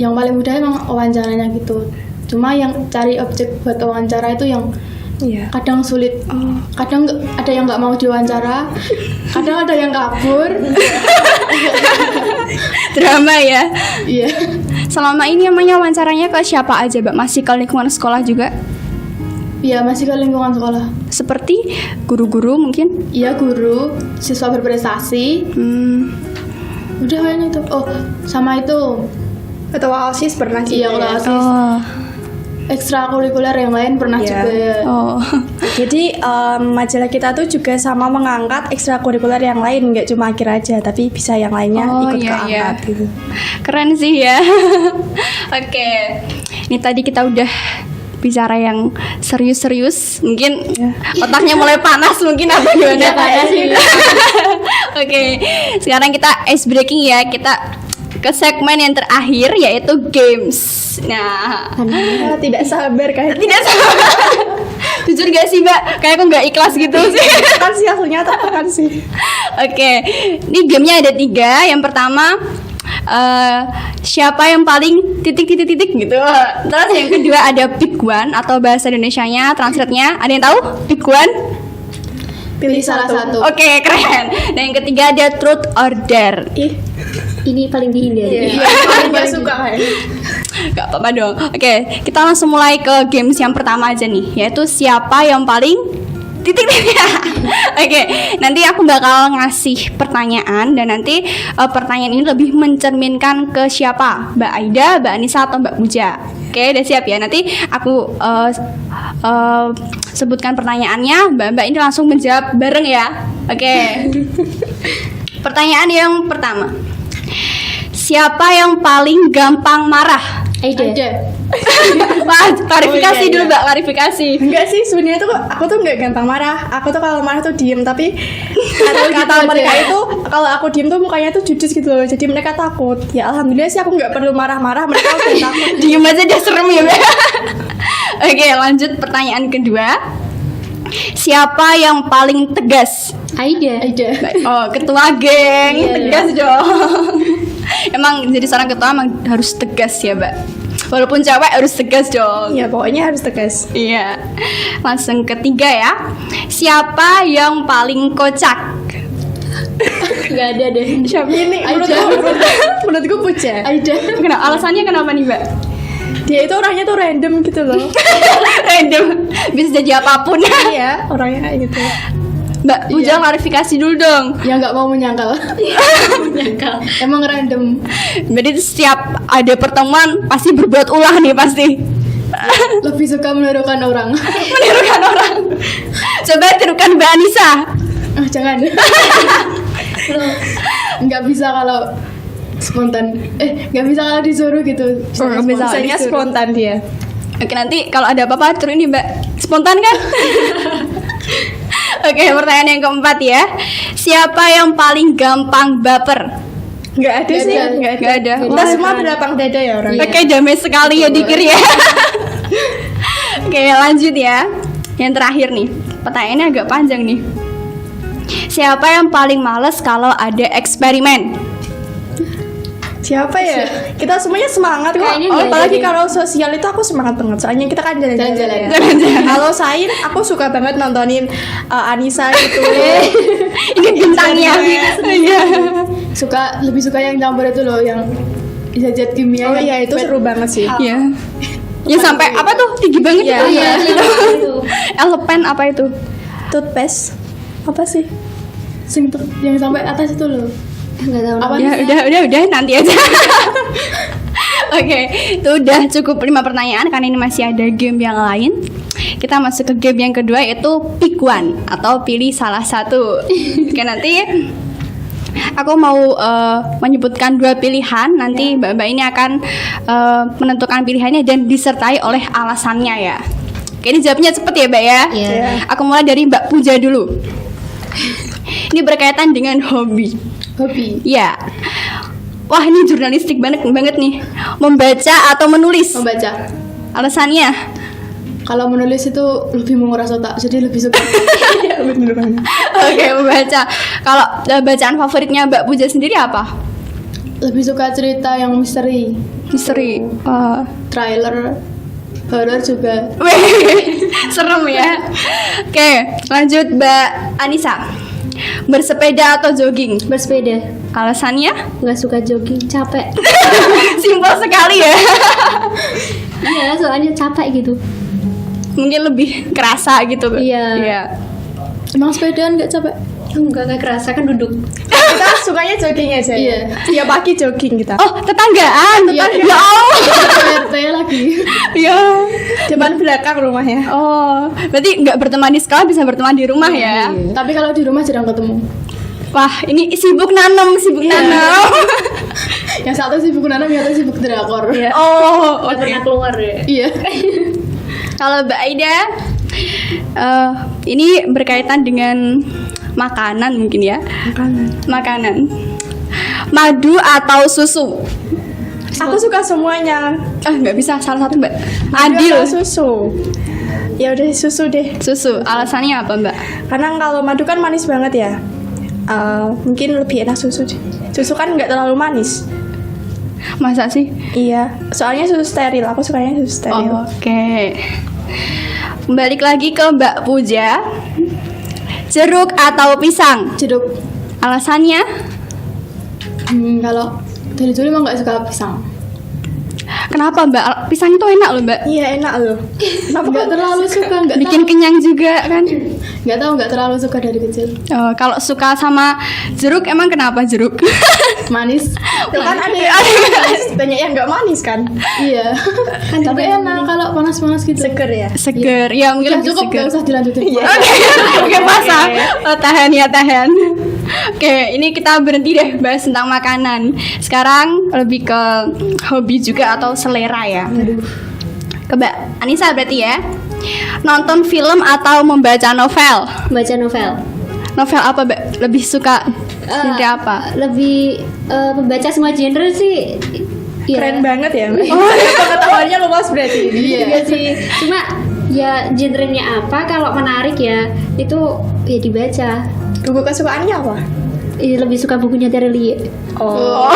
paling mudah emang wawancaranya gitu. Cuma yang cari objek buat wawancara itu yang Iya. kadang sulit. Kadang ada yang nggak mau diwawancara, kadang ada yang kabur. Drama ya. Iya. Selama ini emangnya wawancaranya ke siapa aja Mbak? Masih ke lingkungan sekolah juga? Iya, masih ke lingkungan sekolah. Seperti guru-guru mungkin? Iya, guru, siswa berprestasi. Udah kayaknya itu. Oh, sama itu. Ketua OSIS pernah juga. Iya, kalau ya. OSIS. Ekstrakurikuler yang lain pernah Iya. juga. Oh. Jadi majalah kita tuh juga sama mengangkat ekstrakurikuler yang lain, nggak cuma akhir aja, tapi bisa yang lainnya Oh, ikut iya, keangkat iya. gitu. Keren sih ya. Oke. Ini tadi kita udah bicara yang serius-serius. Mungkin otaknya mulai panas mungkin apa gimana? panas sih. Oke. Sekarang kita ice breaking ya. Kita ke segmen yang terakhir yaitu games. Nah, Tidak sabar kan? tidak salah. Jujur gak sih Mbak? Kayak aku gak ikhlas gitu sih. Kan sih hasilnya kan sih. Oke, ini gamenya ada 3. Yang pertama siapa yang paling titik gitu. Terus yang kedua ada pick one atau bahasa Indonesianya translate-nya. Ada yang tahu pick one? Pilih salah satu. Oke, keren. Dan yang ketiga ada truth or dare. Ini paling dihindari. Paling gak suka kan? Gak apa-apa dong. Oke, kita langsung mulai ke games yang pertama aja nih, yaitu siapa yang paling titik. Oke, nanti aku bakal ngasih pertanyaan dan nanti pertanyaan ini lebih mencerminkan ke siapa, Mbak Aida, Mbak Anissa atau Mbak Puja. Oke, udah siap ya. Nanti aku sebutkan pertanyaannya, Mbak ini langsung menjawab bareng ya. Oke. Pertanyaan yang pertama. Siapa yang paling gampang marah? Aida. Wah, klarifikasi Oh, iya, dulu iya. Mbak, klarifikasi. Enggak sih, sebenarnya tuh aku tuh nggak gampang marah. Aku tuh kalau marah tuh diem, tapi kata mereka itu kalau aku diem tuh mukanya tuh judes gitu loh. Jadi mereka takut. Ya alhamdulillah sih aku nggak perlu marah-marah, mereka udah takut. Diem aja dia serem ya Mbak. Oke, lanjut pertanyaan kedua. Siapa yang paling tegas? Aida. Oh, ketua geng, tegas dong. Emang jadi seorang ketua emang harus tegas ya Mbak. Walaupun cewek harus tegas dong. Ya pokoknya harus tegas. Iya. Langsung ketiga ya. Siapa yang paling kocak? Gak ada deh. Siapa ini? Menurutku Puja. Aida. Kenapa? Alasannya kenapa nih Mbak? Dia itu orangnya tuh random gitu loh. Random. Bisa jadi apapun. Iya, orangnya kayak gitu. Mbak, Puja klarifikasi dulu dong. Yang nggak mau menyangkal. Menyangkal. Emang random. Berarti setiap ada pertemuan pasti berbuat ulah nih pasti. Lebih suka menirukan orang. Menirukan orang. Coba tirukan Mbak Anissa. Ah, jangan. Nggak bisa kalau spontan. Nggak bisa kalau disuruh gitu. Nggak bisa. Biasanya disuruh. spontan dia. Oke, nanti kalau ada apa-apa turun ini Mbak. Spontan kan? Oke, pertanyaan yang keempat ya. Siapa yang paling gampang baper? Nggak ada Nggak sih. ada. Nggak ada. Nggak Kita ada. semua berlapang dada ya orang. Oke, damai sekali ya dikir ya. Oke, lanjut ya. Yang terakhir nih. Pertanyaannya agak panjang nih. Siapa yang paling males kalau ada eksperimen? Siapa ya? Kita semuanya semangat kok. Kayaknya nggak Apalagi ada deh. kalau sosial itu aku semangat banget. Soalnya kita kan jalan-jalan. Jalan-jalan. ya. Jalan-jalan. Kalau Sain, aku suka banget nontonin Anissa gitu. Ini bintangnya. Iya. Lebih suka yang campur itu loh, yang zat kimia. Oh yang iya, itu buat- seru banget sih. Iya. Ya sampai apa tuh? Tinggi banget Iya, itu. Iya, itu. Elepen apa itu? Toothpaste. Apa sih? yang sampai atas itu loh. Nggak tahu. Apa Ya udah nanti aja. Oke, itu udah cukup 5 pertanyaan karena ini masih ada game yang lain. Kita masuk ke game yang kedua yaitu pick one atau pilih salah satu. Oke, nanti aku mau menyebutkan 2 pilihan. Nanti Mbak-mbak ini akan menentukan pilihannya dan disertai oleh alasannya ya. Oke, ini jawabnya cepet ya Mbak ya. Iya. Aku mulai dari Mbak Puja dulu. Ini berkaitan dengan hobi. Hobi. Ya. Wah, ini jurnalistik banget nih. Membaca atau menulis? Membaca. Alasannya? Kalau menulis itu lebih menguras otak, jadi lebih suka. Oke, membaca. Kalau bacaan favoritnya Mbak Puja sendiri apa? Lebih suka cerita yang misteri, Misteri. trailer, horor juga. Wih, serem ya. Oke, lanjut Mbak Anissa. Bersepeda atau jogging? Bersepeda. Alasannya? Nggak suka jogging, capek. Simpel sekali ya. Iya, soalnya capek gitu. Mungkin lebih kerasa gitu. Mbak. Iya. Emang sepedaan nggak capek? Nggak kerasa kan duduk. Kita sukanya jogging aja. Iya. Tiap pagi jogging kita. Oh, tetanggaan. Iya. Ya Allah. RT lagi. Ya. Depan belakang rumahnya. Oh, berarti nggak berteman di sekolah, bisa berteman di rumah ya? Tapi kalau di rumah jarang ketemu. Wah, ini sibuk nanam. Yang satu sibuk nanam, yang satu sibuk drakor. Oh, Nggak pernah keluar ya. Iya. kalau Mbak Aida, ini berkaitan dengan makanan mungkin ya? Makanan. Madu atau susu? Aku suka semuanya. Nggak bisa, salah satu Mbak. Madu Adil. atau susu. Ya udah susu deh. Susu. Alasannya apa Mbak? Karena kalau madu kan manis banget ya. Mungkin lebih enak susu deh. Susu kan nggak terlalu manis. Masa sih? Iya. Soalnya susu steril. Aku sukanya susu steril. Oke. Balik lagi ke Mbak Puja. Jeruk atau pisang? Jeruk. Alasannya? Kalau dari dulu emang nggak suka pisang. Kenapa Mbak? Pisang itu enak loh Mbak. Iya enak loh. Nggak terlalu suka, nggak Bikin kenyang juga kan. nggak tahu, nggak terlalu suka dari kecil. Kalau suka sama jeruk emang kenapa jeruk? Manis. Tuh kan ada yang manis, banyak yang nggak manis kan. Iya. Tapi enak kalau panas-panas gitu. Seger ya. Seger. Ya mungkin Udah lebih cukup, seger. nggak usah dilanjutin. Oke, masa. Oh, tahan. Oke, ini kita berhenti deh bahas tentang makanan. Sekarang lebih ke hobi juga atau selera ya. Ke Mbak Anissa berarti ya. Nonton film atau membaca novel? Baca novel. Novel apa Mbak? Lebih suka genre apa? Lebih membaca semua genre sih. Iya. Keren banget ya. Pengetahuannya luas berarti. Iya sih. Cuma ya genrenya apa, kalau menarik ya itu ya dibaca. Buku kesukaannya apa? Lebih suka bukunya Terelie. Oh.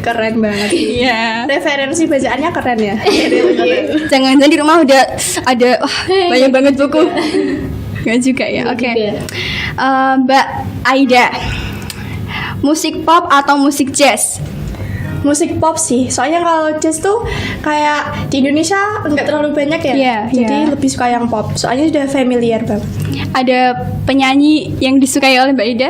Keren banget. Iya. Referensi bacaannya keren ya. Jangan-jangan di rumah udah ada banyak banget buku. Enggak juga ya. Oke. juga. Mbak Aida. Musik pop atau musik jazz? musik pop sih. Soalnya kalau jazz tuh kayak di Indonesia nggak terlalu banyak ya. Iya, Jadi iya. lebih suka yang pop. Soalnya sudah familiar banget. Ada penyanyi yang disukai oleh Mbak Ida?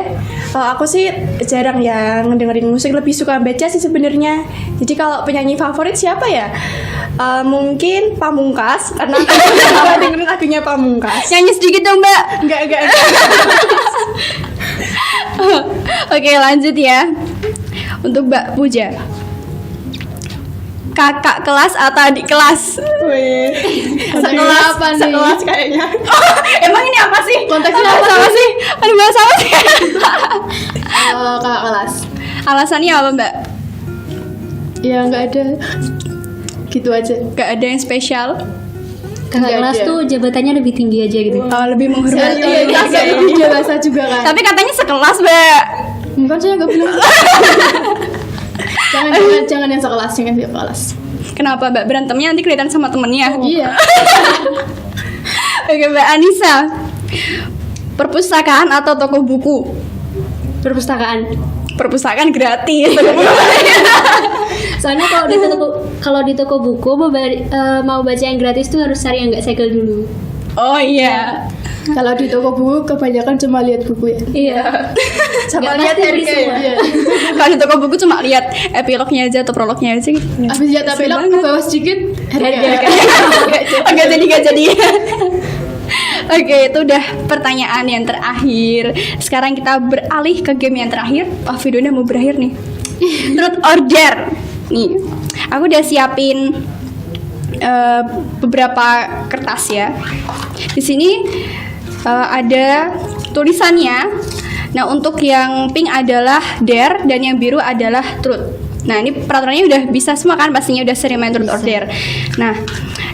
Kalau aku sih jarang ya ngedengerin musik, lebih suka baca sih sebenarnya. Jadi kalau penyanyi favorit siapa ya? Mungkin Pamungkas karena aku suka dengerin lagunya Pamungkas. Nyanyi sedikit dong Mbak. Enggak. Oke lanjut ya. Untuk Mbak Puja, kakak kelas atau adik kelas? Wih. Sekelas apa nih? Sekelas kayaknya. Emang ini apa sih? Konteksnya apa apa sih? Ada bahasa apa sih? Kakak kelas. Alasannya apa Mbak? Ya nggak ada. Gitu aja. Gak ada yang spesial? Kakak Nggak kelas ada. tuh jabatannya lebih tinggi aja gitu. Lebih menghormati. Iya, biasa lebih dewasa juga kan. Tapi katanya sekelas Mbak. Bukan saya nggak bilang. jangan yang sekelas, jangan yang sekelas. Kenapa Mbak? Berantemnya nanti kelihatan sama temennya. Iya. Oke Mbak Anissa, perpustakaan atau toko buku? Perpustakaan. Perpustakaan gratis. Soalnya kalau di toko buku mau baca yang gratis tuh harus cari yang nggak segel dulu. Oh iya. Kalau di toko buku kebanyakan cuma lihat buku ya. Iya. Sama Nggak lihat pasti beli harga semua. ya. Kalau di toko buku cuma lihat epilognya aja atau prolognya aja gitu. Habis lihat Seru epilog ke banget. bawah sedikit harga. Enggak jadi. Oke, itu udah pertanyaan yang terakhir. Sekarang kita beralih ke game yang terakhir. Wah, videonya mau berakhir nih. Truth or Dare. Nih, aku udah siapin beberapa kertas ya. Di sini ada tulisannya. Nah, untuk yang pink adalah dare dan yang biru adalah truth. Nah, ini peraturannya udah bisa semua kan? Pastinya udah sering main truth or dare. Nah,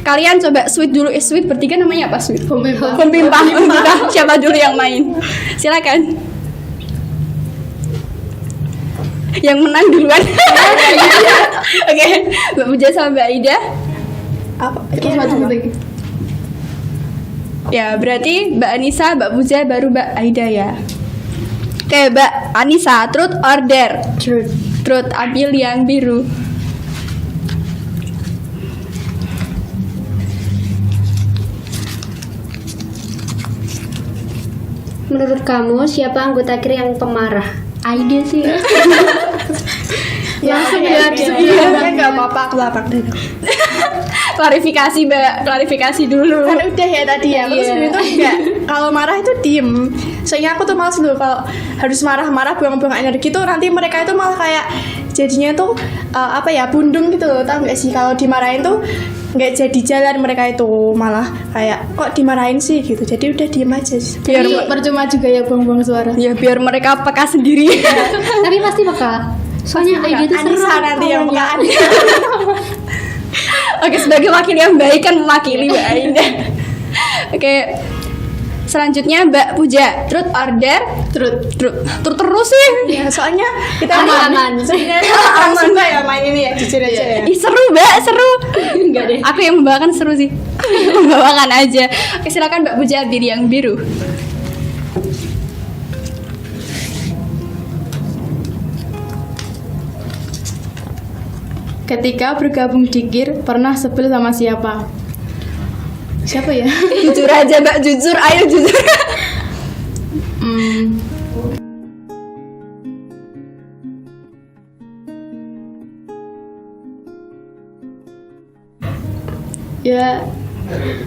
kalian coba sweet dulu. Sweet bertiga namanya apa sweet? Pembimbang. Siapa dulu yang main? Silakan. Yang menang duluan. Oke, Mbak Puja sama Mbak Ida. Apa? Terus maju lagi. Ya, berarti Mbak Anissa, Mbak Puja, baru Mbak Aida ya. Oke, Mbak Anissa, truth or dare? Truth. Truth, ambil yang biru. Menurut kamu siapa anggota KRI yang pemarah? Aida sih. Langsung ya, enggak apa-apa, aku lapar deh. Klarifikasi, Mbak. Klarifikasi dulu. Kan udah ya tadi ya. Terus Iya. itu enggak. Kalau marah itu diem. Soalnya aku tuh males dulu kalau harus marah-marah buang-buang energi tuh nanti mereka itu malah kayak jadinya tuh apa ya bundung gitu loh. Tahu nggak sih kalau dimarahin tuh nggak jadi jalan mereka itu malah kayak kok dimarahin sih gitu. Jadi udah diem aja. Biar Percuma juga ya buang-buang suara. ya biar mereka peka sendiri. Tapi pasti peka. Soalnya Aida tuh seru. Anissa nanti yang pekaan. Oke, sebagai wakil yang baik kan mewakili Mbak Aida. Oke. Selanjutnya Mbak Puja, truth or dare? Truth. Truth terus sih. Ya soalnya kita Aman. sebenarnya aman suka ya main ini ya jujur aja ya. Ih, seru Mbak, seru. Enggak deh. Aku yang membawakan seru sih. Membawakan aja. Oke, silakan Mbak Puja ambil yang biru. Ketika bergabung di KIR pernah sebel sama siapa? Siapa ya? Jujur aja Mbak, jujur. Ayo jujur. Ya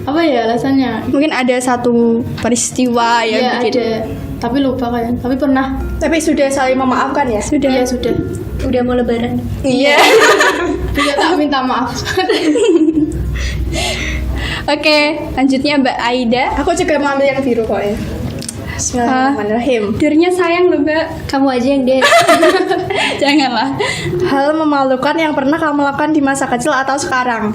apa ya alasannya? Mungkin ada satu peristiwa yang Ya bikin. ada, tapi lupa kan. Tapi pernah. Tapi sudah saling memaafkan ya. Sudah. Iya sudah. Udah mau lebaran. Iya. Tidak tak minta maaf. Oke, lanjutnya Mbak Aida. Aku juga mau ambil yang biru kok ya. Bismillahirrahmanirrahim. Dirinya sayang loh Mbak. Kamu aja yang deh. Janganlah. Hal memalukan yang pernah kamu lakukan di masa kecil atau sekarang?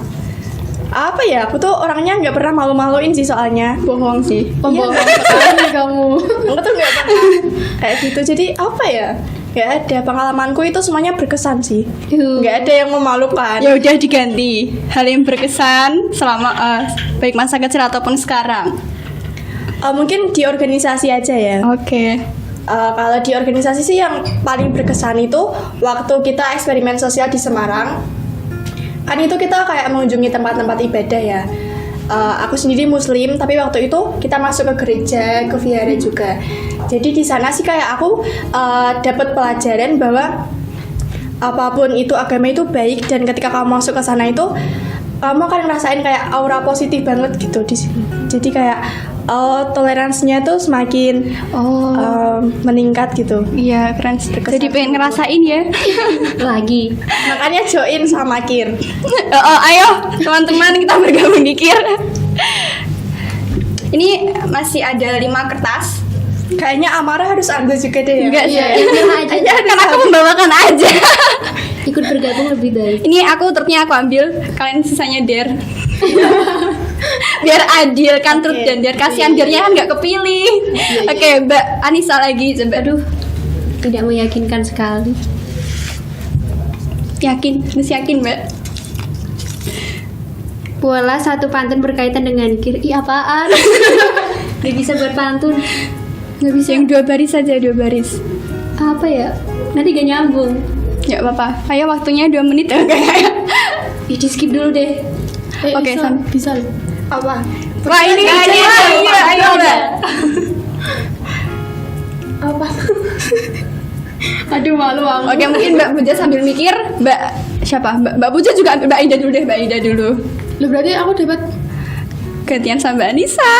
Apa ya? Aku tuh orangnya nggak pernah malu-maluin sih soalnya. Bohong sih. Pembohong sekali kamu. Aku tuh nggak pernah kayak gitu. Jadi apa ya? Nggak ada, pengalamanku itu semuanya berkesan sih. Nggak ada yang memalukan. Ya udah diganti. Hal yang berkesan selama baik masa kecil ataupun sekarang. Mungkin di organisasi aja ya. Oke. Kalau di organisasi sih yang paling berkesan itu waktu kita eksperimen sosial di Semarang. Kan itu kita kayak mengunjungi tempat-tempat ibadah ya. Aku sendiri Muslim, tapi waktu itu kita masuk ke gereja, ke vihara juga. Jadi di sana sih kayak aku dapat pelajaran bahwa apapun itu agama itu baik, dan ketika kamu masuk ke sana itu kamu akan ngerasain kayak aura positif banget gitu di sini. Jadi kayak toleransinya tuh semakin meningkat gitu. Iya, keren. Jadi pengen ngerasain ya. Lagi. Makanya join sama Kir. Ayo teman-teman kita bergabung di KIR. Ini masih ada 5 kertas. Kayaknya Amara harus ambil juga deh ya. Enggak sih. Iya, Kan aku membawakan aja. ikut bergabung lebih baik. Ini aku truknya aku ambil, kalian sisanya dare. Biar adil kan truk dan dare, kasihan dare-nya kan nggak kepilih. Oke, Mbak Anissa lagi coba. Aduh, tidak meyakinkan sekali. Yakin, harus yakin Mbak. Pola satu pantun berkaitan dengan KIR. Ih, apaan? Gak bisa buat pantun. Nggak bisa yang 2 baris saja, 2 baris. Apa ya? Nanti gak nyambung. Nggak apa-apa. Ayo waktunya 2 menit ya kayaknya. Ih, di skip dulu deh. Oke, bisa loh. Apa? Wah ini kayaknya ayo Mbak. Apa? Aduh, malu aku. Oke, mungkin Mbak Puja sambil mikir. Mbak siapa? Mbak Puja juga ambil Mbak Ida dulu deh, Mbak Ida dulu. Loh, berarti aku dapat Gantian sama Mbak Anissa.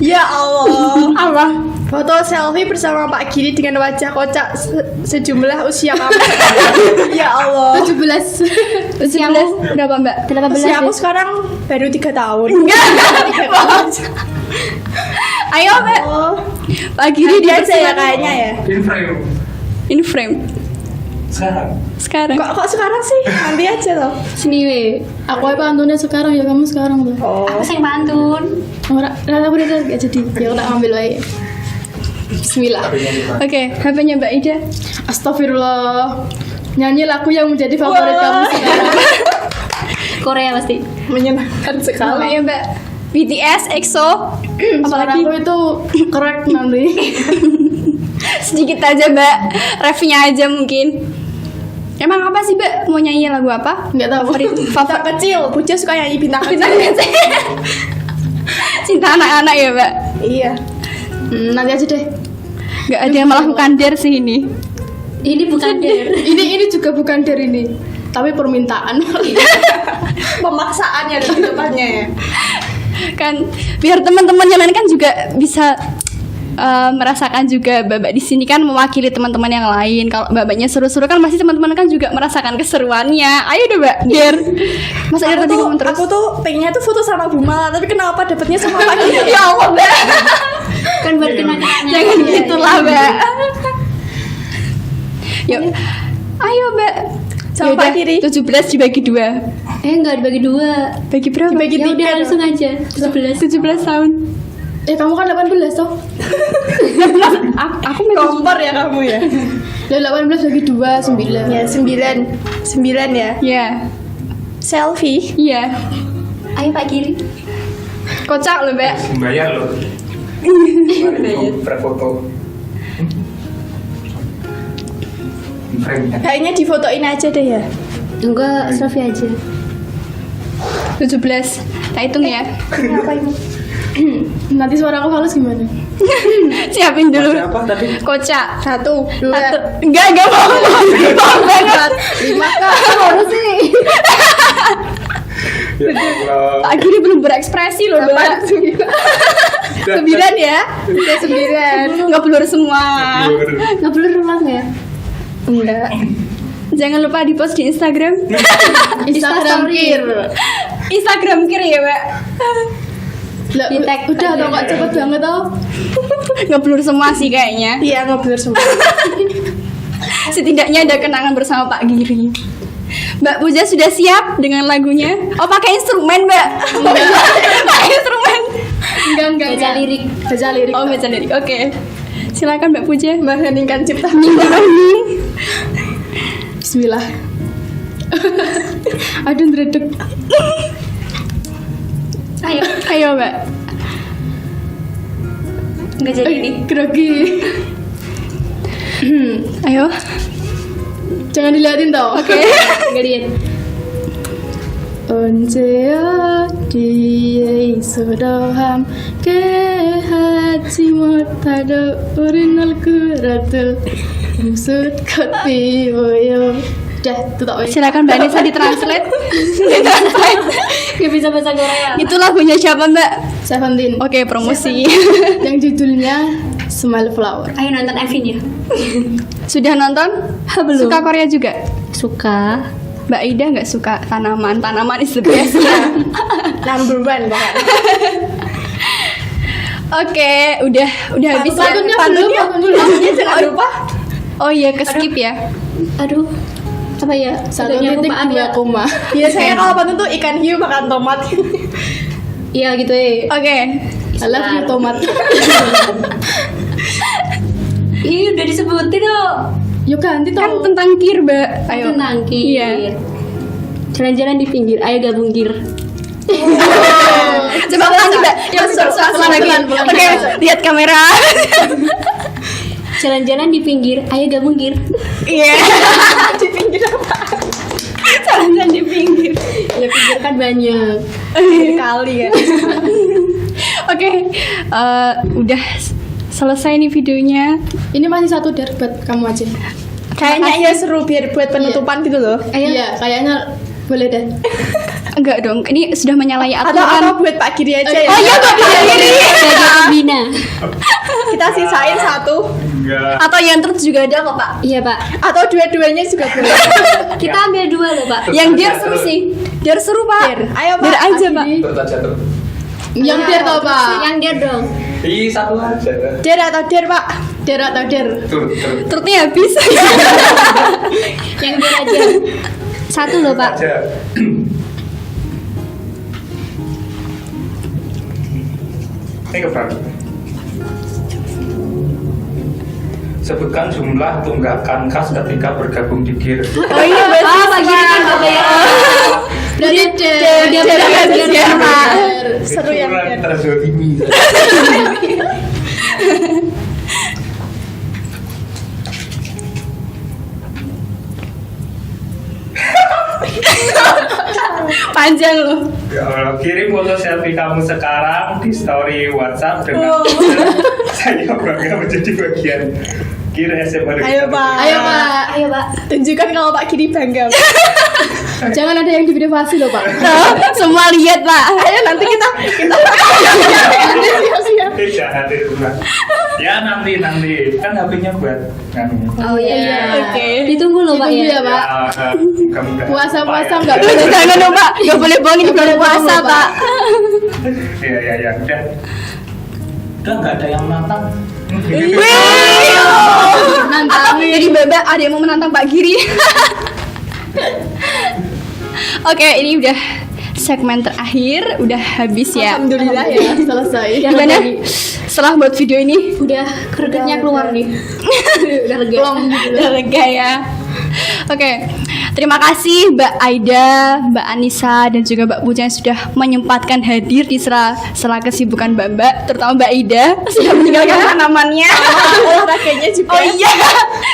Ya Allah. Apa? Foto selfie bersama Pak Giri dengan wajah kocak sejumlah usia kamu. Ya Allah. 17. Usiamu berapa Mbak? 18 Usia aku ya? sekarang baru 3 tahun. Ayo Mbak. Oh. Pak Giri Dia aja ya dipersilakan. kayaknya ya. In frame. In frame. Sekarang. Kok sekarang sih? Nanti aja loh. Sini we. Aku apa pantunnya sekarang ya, kamu sekarang tuh. Oh. Aku sing pantun. Ora, aku udah gak jadi. Ya aku tak ambil lagi. Bismillah. Oke, HP-nya Mbak Ida. Astagfirullah. Nyanyi lagu yang menjadi favorit kamu sekarang. Korea pasti. Menyenangkan sekali. Ayo Mbak. BTS, EXO, Suara apalagi aku itu correct nanti. sedikit aja Mbak. Refnya aja mungkin. Emang apa sih Mbak? Mau nyanyi lagu apa? Nggak tahu. Favorit, Bintang favorit. kecil, Puja suka nyanyi bintang Bintang kecil. kecil. Cinta anak-anak ya Mbak. Iya. Nanti aja deh. Gak ada yang melakukan dare sih ini. Ini bukan dare. Ini juga bukan dari ini, tapi permintaan. Pemaksaannya di depannya ya. Kan biar teman-teman yang lain kan juga bisa merasakan juga babak di sini kan mewakili teman-teman yang lain. Kalau babaknya seru-seru kan pasti teman-teman kan juga merasakan keseruannya. Ayo deh Mbak, dare. Masa dari tadi ngomong terus? Aku tuh pengennya tuh foto sama Bumala, tapi kenapa dapetnya sama Pak Giri? Ya Allah Mbak. Kan buat kenang-kenangan. Jangan gitulah Mbak. Yuk. Ayo Mbak. Sama Yaudah, Pak Giri. 17 dibagi 2. Enggak dibagi 2. Bagi berapa? Dibagi Ya udah 3 langsung aja. 17. 17 tahun. Kamu kan 18 toh? Aku Kompor ya kamu ya. Lah 18 bagi 2 9. Ya 9 ya. Ya, Selfie. iya. Ayo Pak Giri. Kocak loh Mbak. Bayar loh. Mari berfoto. In frame ya. Kayaknya difotoin aja deh ya. Enggak, selfie aja. 17. Kita hitung ya. Kenapa ini? Nanti suara aku halus gimana? Siapin dulu. Masih apa tadi? Kocak. 1, 2, Enggak mau. Mau banget. 5 harus sih. Ya Allah. Pak Giri belum berekspresi loh Mbak. 9 ya. Udah 9. Nggak blur semua. Enggak perlu rulang ya. Enggak. Jangan lupa di post di Instagram. Instagram Kir. Instagram kiri ya Mbak. Lah, Di-tag udah aja. tau kok cepet banget tau. Nggak blur semua sih kayaknya. Iya, ngobrol semua. Setidaknya ada kenangan bersama Pak Giri. Mbak Puja sudah siap dengan lagunya? Oh pakai instrumen Mbak? Pakai instrumen? Enggak. Baca lirik. Baca lirik. Oh baca lirik. Oke. Silakan Mbak Puja. Mengheningkan cipta. Bismillah. Aduh ndredeg. Ayo. Ayo Mbak. Nggak jadi nih. Grogi. Ayo. Jangan diliatin tau. Oke. Nggak lihat. 언제 어디에 있어도 함께 하지 못하도 우린 얼굴아들 무슨 꽃 피워요. Udah, itu tak baik. Silakan Mbak Nisa ditranslate. Nggak bisa bahasa Korea. Itu lagunya siapa Mbak? Seventeen. Oke, promosi. Yang judulnya Smile Flower. Ayo nonton MV-nya. Sudah nonton? Belum. Suka Korea juga? Suka. Mbak Ida nggak suka tanaman? Tanaman is the best. Number one banget. Oke, udah habis ya. Pantunnya Pantunnya belum. jangan lupa. Oh iya, ke skip ya. Aduh. Apa ya? 1.2 koma. Biasanya kalau pantun tuh ikan hiu makan tomat. Iya gitu ya. Oke. I love you tomat. Ih, udah disebutin dong. Yuk ganti Kan tau. tentang kir, Mbak. Ayo. Tenang, Kir. Iya. Jalan-jalan di pinggir. Ayo gabung Kir. Coba ulangi, Mbak. Yang pelan lagi. pelan. Oke, lihat kamera. Jalan-jalan di pinggir. Ayo gabung Kir. Iya. Di pinggir apa? Jalan di pinggir. Ya pinggir kan banyak. Kali ya. Oke, udah selesai nih videonya. Ini masih satu der buat kamu aja. Kayaknya ya seru biar buat penutupan gitu loh. Iya, kayaknya boleh deh. Enggak dong, ini sudah menyalahi Atau aturan. buat Pak Giri aja ya. Oh iya, Mbak Giri. Jadi Bina. Kita sisain satu Enggak. Atau yang terus juga ada kok, Pak. Iya Pak. atau dua-duanya juga boleh. Kita ambil 2 loh Pak. Yang dia seru sih. Dia seru, Pak. Der. Ayo, Pak. Der aja, Pak. Terus aja terus. Yang der tau pak. Yang dia dong. Ih, satu aja. Der atau der, Pak? Der atau der. Turut. Terusnya habis. Yang dia aja. 1 loh Pak. Aja. Ini keberapa? Sebutkan jumlah tunggakan kas ketika bergabung di GIR. Oh iya, Ah, Pak Giri kan Pak bayar. Berarti der. Dia Der bayar habis biar ya, Pak. Seru yang GIR. terzolimi. Panjang loh. Ya Allah, kirim foto selfie kamu sekarang di story WhatsApp dengan saya bangga menjadi bagian GIR SMA. Ayo, Pak. Ayo pak. Ayo Pak. Tunjukkan kalau Pak Giri bangga. Jangan ada yang diprivasi loh pak. Tuh, semua lihat, Pak. Ayo nanti kita Jangan itu Mbak. Ya nanti kan HP-nya buat nganu. Oh iya. Oke. Ditunggu loh Pak Ditunggu ya. ya pak. Mudah-mudahan. Puasa-puasa Apa ya? nggak boleh. Jangan dong, Pak. Nggak boleh bohongin bulan puasa, Pak. Iya, udah. Udah nggak ada yang nantang. Wih. Atau jadi babak ada yang mau menantang Pak Giri. Oke, ini udah segmen terakhir, udah habis ya. alhamdulillah ya. Selesai. Gimana? Setelah buat video ini, Udah gregetnya keluar nih. Udah lega. udah lega ya. Oke, terima kasih Mbak Aida, Mbak Anissa, dan juga Mbak Puja yang sudah menyempatkan hadir di sela kesibukan Mbak, terutama Mbak Ida sudah meninggalkan tanamannya. Olahraganya juga. Oh iya,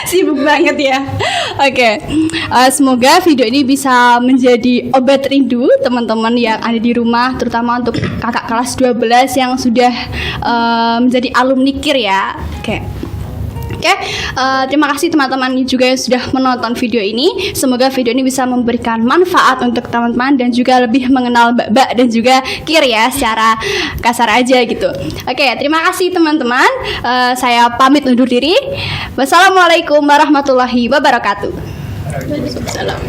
sibuk banget ya. Oke, semoga video ini bisa menjadi obat rindu teman-teman yang ada di rumah, terutama untuk kakak kelas 12 yang sudah menjadi alumni KIR ya. Oke, terima kasih teman-teman juga yang sudah menonton video ini. Semoga video ini bisa memberikan manfaat untuk teman-teman dan juga lebih mengenal Mbak dan juga KIR ya secara kasar aja gitu. Oke, terima kasih teman-teman. Saya pamit undur diri. Wassalamualaikum warahmatullahi wabarakatuh. Waalaikumsalam.